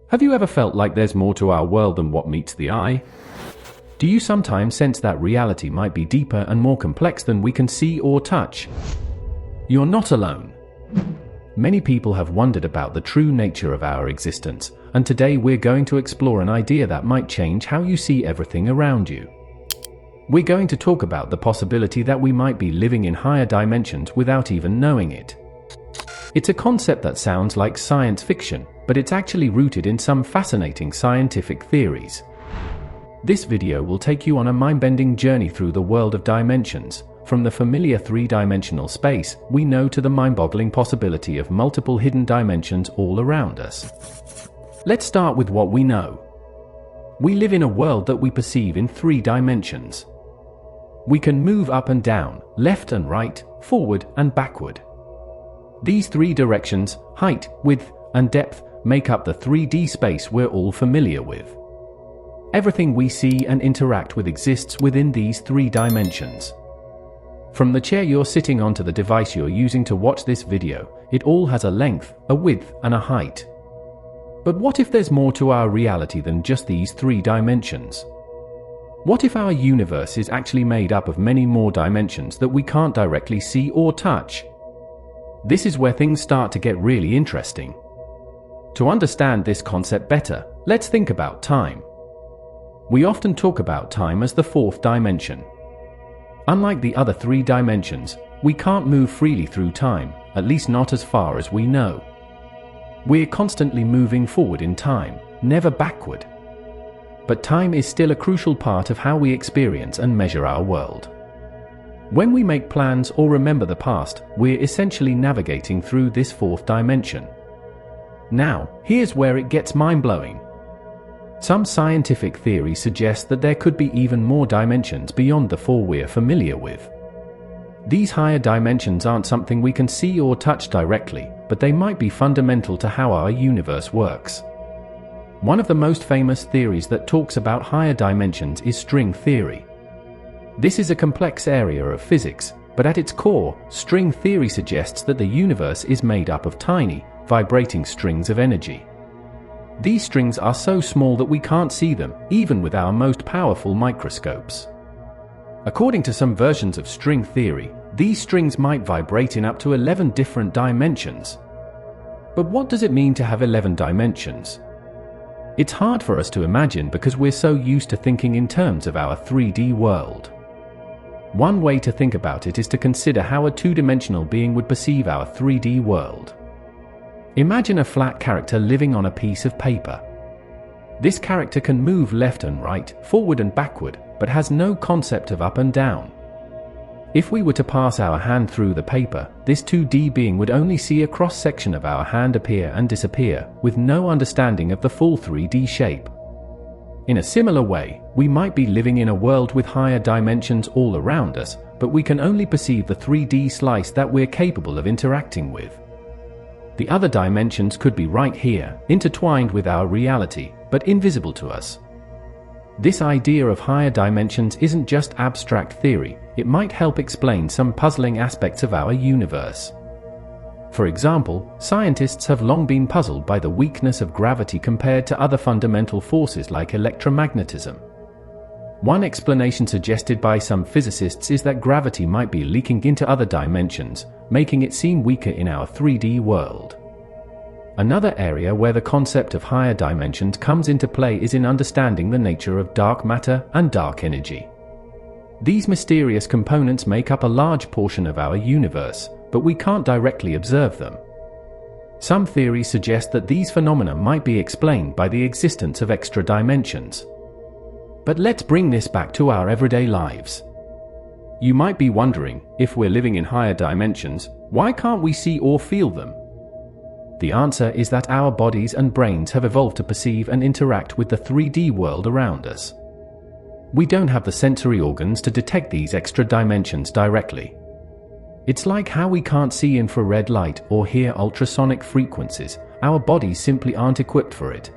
Have you ever felt like there's more to our world than what meets the eye? Do you sometimes sense that reality might be deeper and more complex than we can see or touch? You're not alone. Many people have wondered about the true nature of our existence, and today we're going to explore an idea that might change how you see everything around you. We're going to talk about the possibility that we might be living in higher dimensions without even knowing it. It's a concept that sounds like science fiction, but it's actually rooted in some fascinating scientific theories. This video will take you on a mind-bending journey through the world of dimensions, from the familiar three-dimensional space we know to the mind-boggling possibility of multiple hidden dimensions all around us. Let's start with what we know. We live in a world that we perceive in 3 dimensions. We can move up and down, left and right, forward and backward. These 3 directions, height, width, and depth, make up the 3D space we're all familiar with. Everything we see and interact with exists within these 3 dimensions. From the chair you're sitting on to the device you're using to watch this video, it all has a length, a width, and a height. But what if there's more to our reality than just these 3 dimensions? What if our universe is actually made up of many more dimensions that we can't directly see or touch? This is where things start to get really interesting. To understand this concept better, let's think about time. We often talk about time as the 4th dimension. Unlike the other 3 dimensions, we can't move freely through time, at least not as far as we know. We're constantly moving forward in time, never backward. But time is still a crucial part of how we experience and measure our world. When we make plans or remember the past, we're essentially navigating through this 4th dimension. Now, here's where it gets mind-blowing. Some scientific theories suggest that there could be even more dimensions beyond the 4 we're familiar with. These higher dimensions aren't something we can see or touch directly, but they might be fundamental to how our universe works. One of the most famous theories that talks about higher dimensions is string theory. This is a complex area of physics, but at its core, string theory suggests that the universe is made up of tiny, vibrating strings of energy. These strings are so small that we can't see them, even with our most powerful microscopes. According to some versions of string theory, these strings might vibrate in up to 11 different dimensions. But what does it mean to have 11 dimensions? It's hard for us to imagine because we're so used to thinking in terms of our 3D world. One way to think about it is to consider how a 2-dimensional being would perceive our 3D world. Imagine a flat character living on a piece of paper. This character can move left and right, forward and backward, but has no concept of up and down. If we were to pass our hand through the paper, this 2D being would only see a cross-section of our hand appear and disappear, with no understanding of the full 3D shape. In a similar way, we might be living in a world with higher dimensions all around us, but we can only perceive the 3D slice that we're capable of interacting with. The other dimensions could be right here, intertwined with our reality, but invisible to us. This idea of higher dimensions isn't just abstract theory, it might help explain some puzzling aspects of our universe. For example, scientists have long been puzzled by the weakness of gravity compared to other fundamental forces like electromagnetism. One explanation suggested by some physicists is that gravity might be leaking into other dimensions, making it seem weaker in our 3D world. Another area where the concept of higher dimensions comes into play is in understanding the nature of dark matter and dark energy. These mysterious components make up a large portion of our universe, but we can't directly observe them. Some theories suggest that these phenomena might be explained by the existence of extra dimensions. But let's bring this back to our everyday lives. You might be wondering, if we're living in higher dimensions, why can't we see or feel them? The answer is that our bodies and brains have evolved to perceive and interact with the 3D world around us. We don't have the sensory organs to detect these extra dimensions directly. It's like how we can't see infrared light or hear ultrasonic frequencies, our bodies simply aren't equipped for it.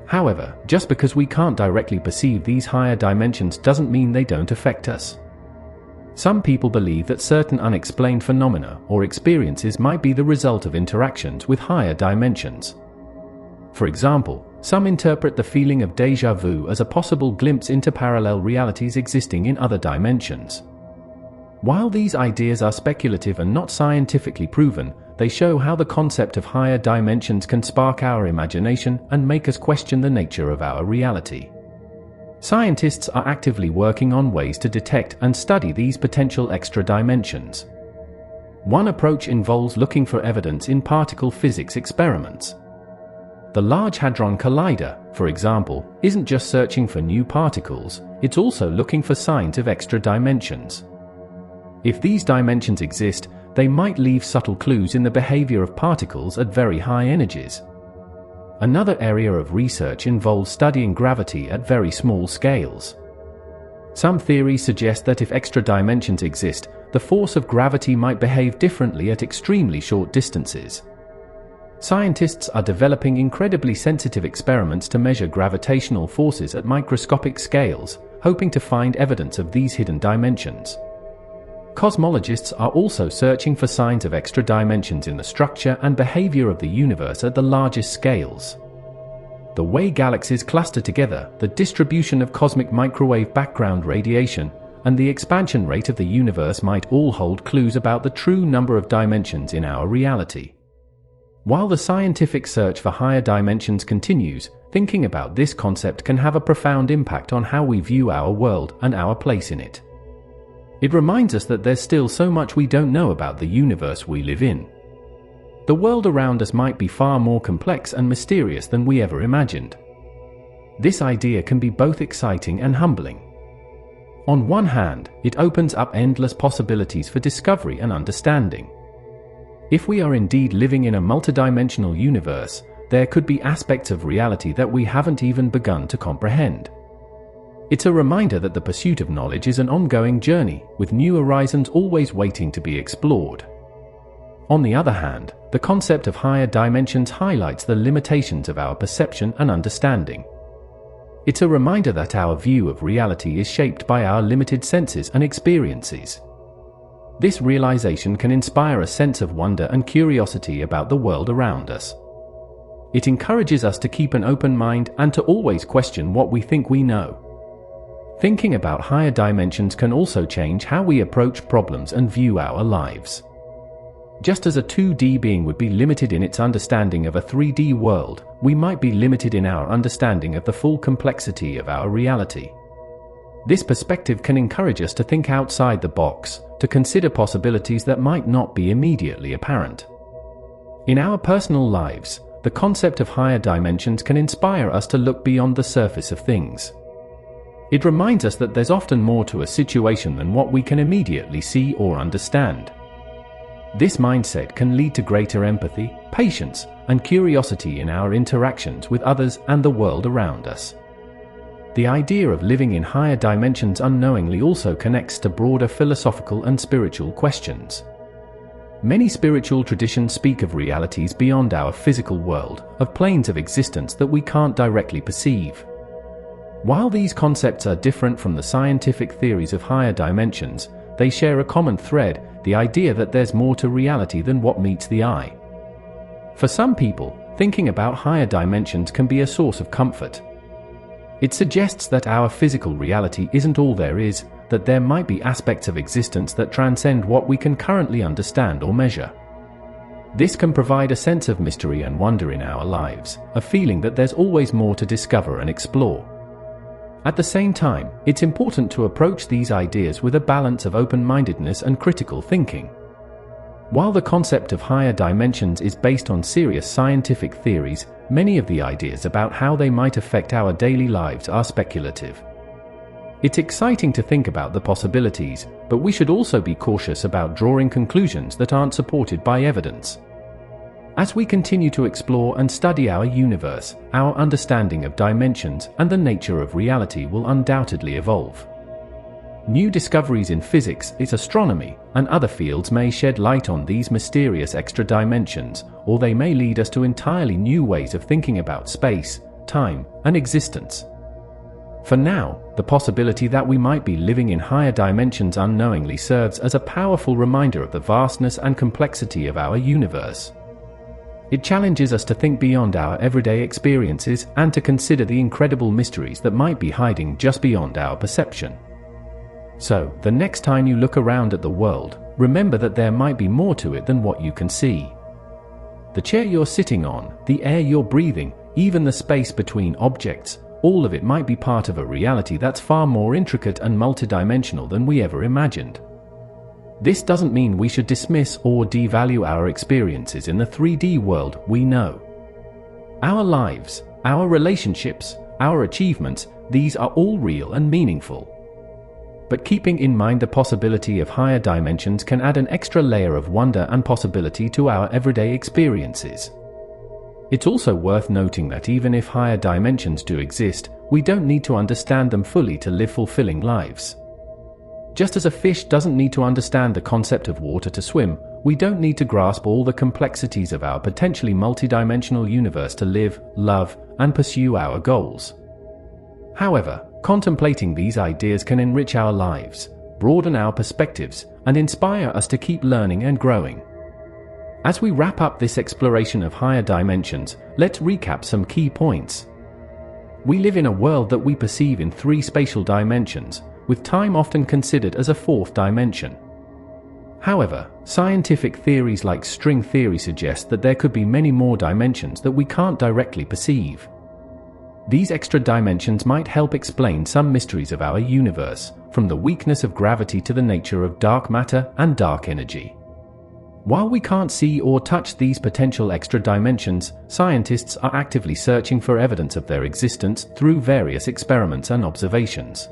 However, just because we can't directly perceive these higher dimensions doesn't mean they don't affect us. Some people believe that certain unexplained phenomena or experiences might be the result of interactions with higher dimensions. For example, some interpret the feeling of déjà vu as a possible glimpse into parallel realities existing in other dimensions. While these ideas are speculative and not scientifically proven, they show how the concept of higher dimensions can spark our imagination and make us question the nature of our reality. Scientists are actively working on ways to detect and study these potential extra dimensions. One approach involves looking for evidence in particle physics experiments. The Large Hadron Collider, for example, isn't just searching for new particles, it's also looking for signs of extra dimensions. If these dimensions exist, they might leave subtle clues in the behavior of particles at very high energies. Another area of research involves studying gravity at very small scales. Some theories suggest that if extra dimensions exist, the force of gravity might behave differently at extremely short distances. Scientists are developing incredibly sensitive experiments to measure gravitational forces at microscopic scales, hoping to find evidence of these hidden dimensions. Cosmologists are also searching for signs of extra dimensions in the structure and behavior of the universe at the largest scales. The way galaxies cluster together, the distribution of cosmic microwave background radiation, and the expansion rate of the universe might all hold clues about the true number of dimensions in our reality. While the scientific search for higher dimensions continues, thinking about this concept can have a profound impact on how we view our world and our place in it. It reminds us that there's still so much we don't know about the universe we live in. The world around us might be far more complex and mysterious than we ever imagined. This idea can be both exciting and humbling. On one hand, it opens up endless possibilities for discovery and understanding. If we are indeed living in a multidimensional universe, there could be aspects of reality that we haven't even begun to comprehend. It's a reminder that the pursuit of knowledge is an ongoing journey, with new horizons always waiting to be explored. On the other hand, the concept of higher dimensions highlights the limitations of our perception and understanding. It's a reminder that our view of reality is shaped by our limited senses and experiences. This realization can inspire a sense of wonder and curiosity about the world around us. It encourages us to keep an open mind and to always question what we think we know. Thinking about higher dimensions can also change how we approach problems and view our lives. Just as a 2D being would be limited in its understanding of a 3D world, we might be limited in our understanding of the full complexity of our reality. This perspective can encourage us to think outside the box, to consider possibilities that might not be immediately apparent. In our personal lives, the concept of higher dimensions can inspire us to look beyond the surface of things. It reminds us that there's often more to a situation than what we can immediately see or understand. This mindset can lead to greater empathy, patience, and curiosity in our interactions with others and the world around us. The idea of living in higher dimensions unknowingly also connects to broader philosophical and spiritual questions. Many spiritual traditions speak of realities beyond our physical world, of planes of existence that we can't directly perceive. While these concepts are different from the scientific theories of higher dimensions, they share a common thread, the idea that there's more to reality than what meets the eye. For some people, thinking about higher dimensions can be a source of comfort. It suggests that our physical reality isn't all there is, that there might be aspects of existence that transcend what we can currently understand or measure. This can provide a sense of mystery and wonder in our lives, a feeling that there's always more to discover and explore. At the same time, it's important to approach these ideas with a balance of open-mindedness and critical thinking. While the concept of higher dimensions is based on serious scientific theories, many of the ideas about how they might affect our daily lives are speculative. It's exciting to think about the possibilities, but we should also be cautious about drawing conclusions that aren't supported by evidence. As we continue to explore and study our universe, our understanding of dimensions and the nature of reality will undoubtedly evolve. New discoveries in physics, astronomy, and other fields may shed light on these mysterious extra dimensions, or they may lead us to entirely new ways of thinking about space, time, and existence. For now, the possibility that we might be living in higher dimensions unknowingly serves as a powerful reminder of the vastness and complexity of our universe. It challenges us to think beyond our everyday experiences and to consider the incredible mysteries that might be hiding just beyond our perception. So, the next time you look around at the world, remember that there might be more to it than what you can see. The chair you're sitting on, the air you're breathing, even the space between objects, all of it might be part of a reality that's far more intricate and multidimensional than we ever imagined. This doesn't mean we should dismiss or devalue our experiences in the 3D world we know. Our lives, our relationships, our achievements, these are all real and meaningful. But keeping in mind the possibility of higher dimensions can add an extra layer of wonder and possibility to our everyday experiences. It's also worth noting that even if higher dimensions do exist, we don't need to understand them fully to live fulfilling lives. Just as a fish doesn't need to understand the concept of water to swim, we don't need to grasp all the complexities of our potentially multidimensional universe to live, love, and pursue our goals. However, contemplating these ideas can enrich our lives, broaden our perspectives, and inspire us to keep learning and growing. As we wrap up this exploration of higher dimensions, let's recap some key points. We live in a world that we perceive in 3 spatial dimensions, with time often considered as a 4th dimension. However, scientific theories like string theory suggest that there could be many more dimensions that we can't directly perceive. These extra dimensions might help explain some mysteries of our universe, from the weakness of gravity to the nature of dark matter and dark energy. While we can't see or touch these potential extra dimensions, scientists are actively searching for evidence of their existence through various experiments and observations.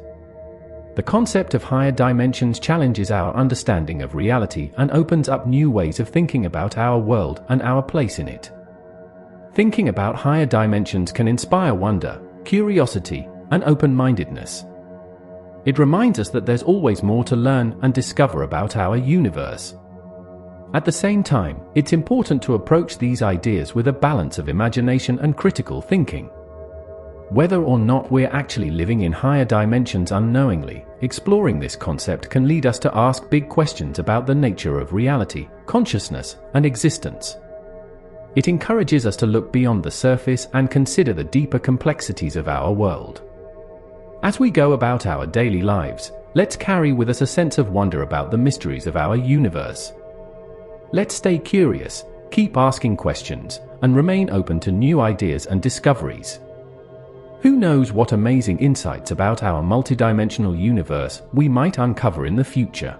The concept of higher dimensions challenges our understanding of reality and opens up new ways of thinking about our world and our place in it. Thinking about higher dimensions can inspire wonder, curiosity, and open-mindedness. It reminds us that there's always more to learn and discover about our universe. At the same time, it's important to approach these ideas with a balance of imagination and critical thinking. Whether or not we're actually living in higher dimensions unknowingly, exploring this concept can lead us to ask big questions about the nature of reality, consciousness, and existence. It encourages us to look beyond the surface and consider the deeper complexities of our world. As we go about our daily lives, let's carry with us a sense of wonder about the mysteries of our universe. Let's stay curious, keep asking questions, and remain open to new ideas and discoveries. Who knows what amazing insights about our multidimensional universe we might uncover in the future.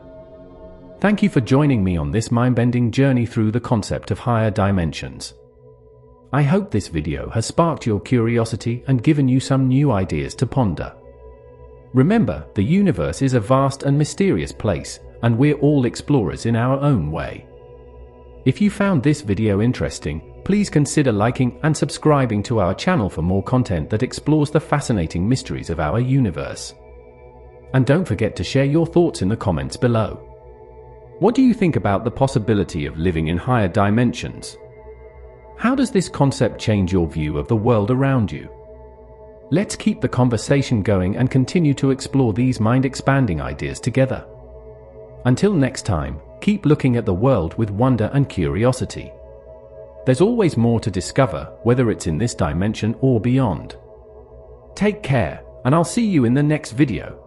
Thank you for joining me on this mind-bending journey through the concept of higher dimensions. I hope this video has sparked your curiosity and given you some new ideas to ponder. Remember, the universe is a vast and mysterious place, and we're all explorers in our own way. If you found this video interesting, please consider liking and subscribing to our channel for more content that explores the fascinating mysteries of our universe. And don't forget to share your thoughts in the comments below. What do you think about the possibility of living in higher dimensions? How does this concept change your view of the world around you? Let's keep the conversation going and continue to explore these mind-expanding ideas together. Until next time, keep looking at the world with wonder and curiosity. There's always more to discover, whether it's in this dimension or beyond. Take care, and I'll see you in the next video.